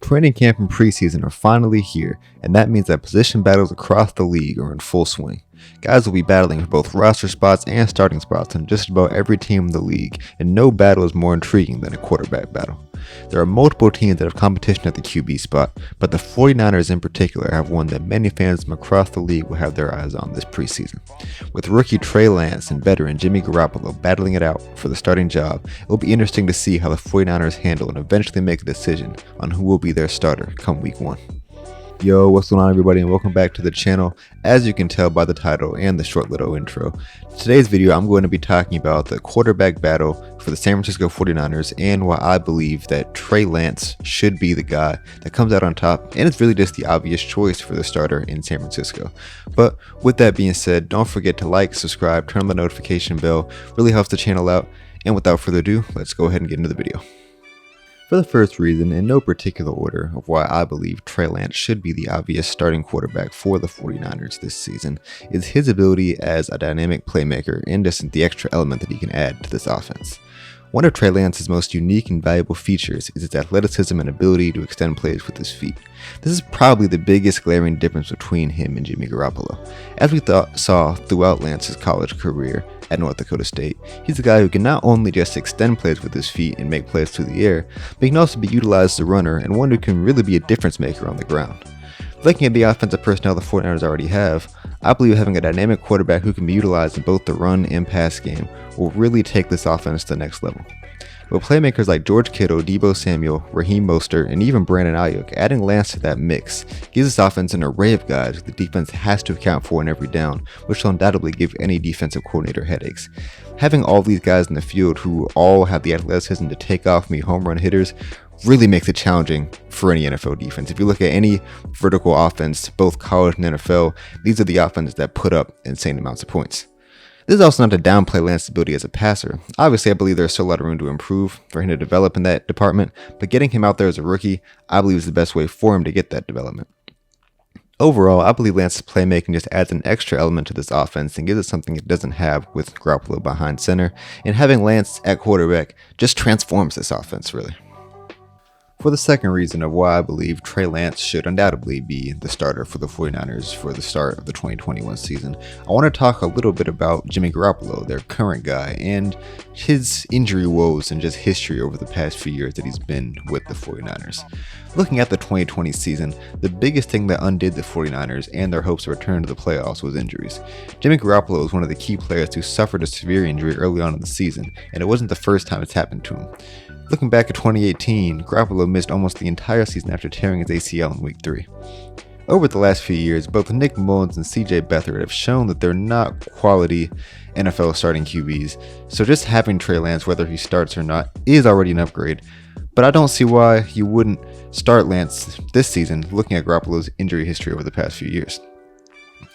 Training camp and preseason are finally here, and that means that position battles across the league are in full swing. Guys will be battling for both roster spots and starting spots on just about every team in the league, and no battle is more intriguing than a quarterback battle. There are multiple teams that have competition at the QB spot, but the 49ers in particular have one that many fans from across the league will have their eyes on this preseason. With rookie Trey Lance and veteran Jimmy Garoppolo battling it out for the starting job, it will be interesting to see how the 49ers handle and eventually make a decision on who will be their starter come week 1. Yo, what's going on everybody, and welcome back to the channel. As you can tell by the title and the short little intro, today's video I'm going to be talking about the quarterback battle for the San Francisco 49ers and why I believe that Trey Lance should be the guy that comes out on top, and it's really just the obvious choice for the starter in San Francisco. But with that being said, don't forget to like, subscribe, turn on the notification bell, really helps the channel out, and without further ado, let's go ahead and get into the video. For the first reason, in no particular order, of why I believe Trey Lance should be the obvious starting quarterback for the 49ers this season, is his ability as a dynamic playmaker and just the extra element that he can add to this offense. One of Trey Lance's most unique and valuable features is his athleticism and ability to extend plays with his feet. This is probably the biggest glaring difference between him and Jimmy Garoppolo. As we saw throughout Lance's college career at North Dakota State, he's a guy who can not only just extend plays with his feet and make plays through the air, but he can also be utilized as a runner and one who can really be a difference maker on the ground. Looking at the offensive personnel the 49ers already have, I believe having a dynamic quarterback who can be utilized in both the run and pass game will really take this offense to the next level. With playmakers like George Kittle, Deebo Samuel, Raheem Mostert, and even Brandon Ayuk, adding Lance to that mix gives this offense an array of guys the defense has to account for in every down, which will undoubtedly give any defensive coordinator headaches. Having all these guys in the field who all have the athleticism to take off me home run hitters really makes it challenging for any NFL defense. If you look at any vertical offense, both college and NFL, these are the offenses that put up insane amounts of points. This is also not to downplay Lance's ability as a passer. Obviously, I believe there's still a lot of room to improve for him to develop in that department, but getting him out there as a rookie, I believe is the best way for him to get that development. Overall, I believe Lance's playmaking just adds an extra element to this offense and gives it something it doesn't have with Garoppolo behind center, and having Lance at quarterback just transforms this offense, really. For the second reason of why I believe Trey Lance should undoubtedly be the starter for the 49ers for the start of the 2021 season, I want to talk a little bit about Jimmy Garoppolo, their current guy, and his injury woes and just history over the past few years that he's been with the 49ers. Looking at the 2020 season, the biggest thing that undid the 49ers and their hopes of return to the playoffs was injuries. Jimmy Garoppolo was one of the key players who suffered a severe injury early on in the season, and it wasn't the first time it's happened to him. Looking back at 2018, Garoppolo missed almost the entire season after tearing his ACL in week 3. Over the last few years, both Nick Mullins and CJ Beathard have shown that they're not quality NFL starting QBs, so just having Trey Lance, whether he starts or not, is already an upgrade. But I don't see why you wouldn't start Lance this season, looking at Garoppolo's injury history over the past few years.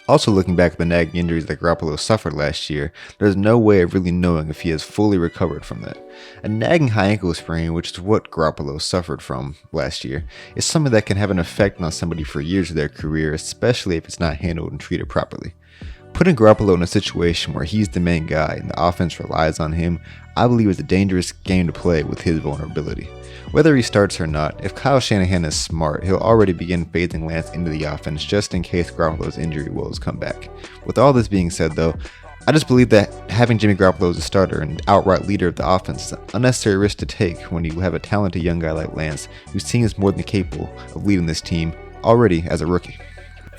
Also, looking back at the nagging injuries that Garoppolo suffered last year, there's no way of really knowing if he has fully recovered from that. A nagging high ankle sprain, which is what Garoppolo suffered from last year, is something that can have an effect on somebody for years of their career, especially if it's not handled and treated properly. Putting Garoppolo in a situation where he's the main guy and the offense relies on him, I believe is a dangerous game to play with his vulnerability. Whether he starts or not, if Kyle Shanahan is smart, he'll already begin phasing Lance into the offense just in case Garoppolo's injury woes come back. With all this being said though, I just believe that having Jimmy Garoppolo as a starter and outright leader of the offense is an unnecessary risk to take when you have a talented young guy like Lance who's seen as more than capable of leading this team already as a rookie.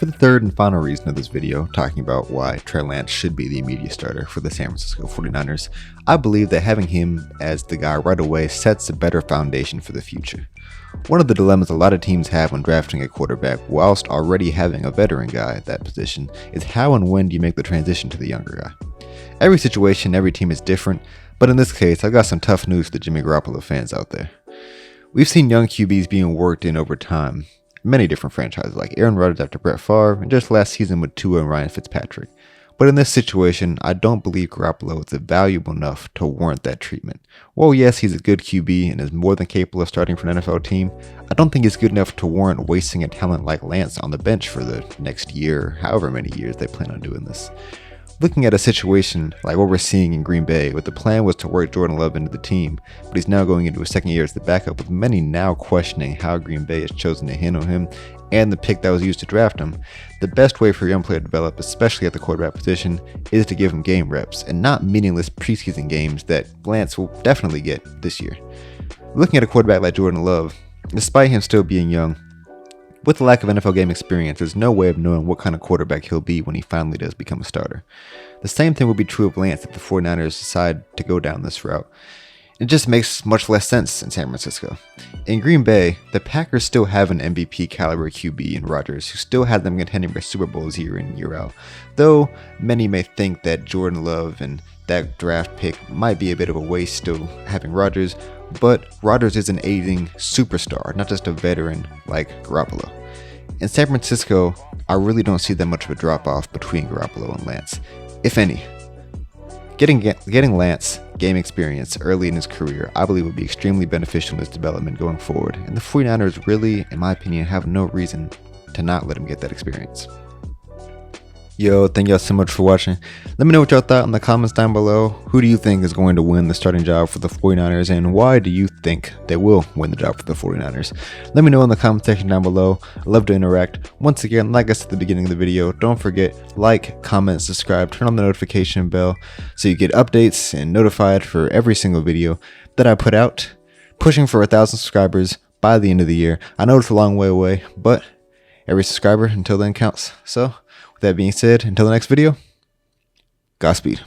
For the third and final reason of this video, talking about why Trey Lance should be the immediate starter for the San Francisco 49ers, I believe that having him as the guy right away sets a better foundation for the future. One of the dilemmas a lot of teams have when drafting a quarterback whilst already having a veteran guy at that position is how and when do you make the transition to the younger guy. Every situation, every team is different, but in this case, I've got some tough news for the Jimmy Garoppolo fans out there. We've seen young QBs being worked in over time. Many different franchises like Aaron Rodgers after Brett Favre, and just last season with Tua and Ryan Fitzpatrick. But in this situation, I don't believe Garoppolo is valuable enough to warrant that treatment. While yes, he's a good QB and is more than capable of starting for an NFL team, I don't think he's good enough to warrant wasting a talent like Lance on the bench for the next year, however many years they plan on doing this. Looking at a situation like what we're seeing in Green Bay, where the plan was to work Jordan Love into the team, but he's now going into his second year as the backup, with many now questioning how Green Bay has chosen to handle him and the pick that was used to draft him, the best way for a young player to develop, especially at the quarterback position, is to give him game reps, and not meaningless preseason games that Lance will definitely get this year. Looking at a quarterback like Jordan Love, despite him still being young, with the lack of NFL game experience, there's no way of knowing what kind of quarterback he'll be when he finally does become a starter. The same thing will be true of Lance if the 49ers decide to go down this route. It just makes much less sense in San Francisco. In Green Bay, the Packers still have an MVP caliber QB in Rodgers, who still had them contending for Super Bowls year in, year out. Though many may think that Jordan Love and that draft pick might be a bit of a waste still having Rodgers, but Rodgers is an aging superstar, not just a veteran like Garoppolo. In San Francisco, I really don't see that much of a drop-off between Garoppolo and Lance, if any. Getting Lance game experience early in his career, I believe, would be extremely beneficial in his development going forward, and the 49ers really, in my opinion, have no reason to not let him get that experience. Yo, thank y'all so much for watching. Let me know what y'all thought in the comments down below. Who do you think is going to win the starting job for the 49ers, and why do you think they will win the job for the 49ers? Let me know in the comment section down below. I love to interact. Once again, like I said at the beginning of the video, don't forget, like, comment, subscribe, turn on the notification bell so you get updates and notified for every single video that I put out. Pushing for 1,000 subscribers by the end of the year. I know it's a long way away, but every subscriber until then counts. So, that being said, until the next video, Godspeed.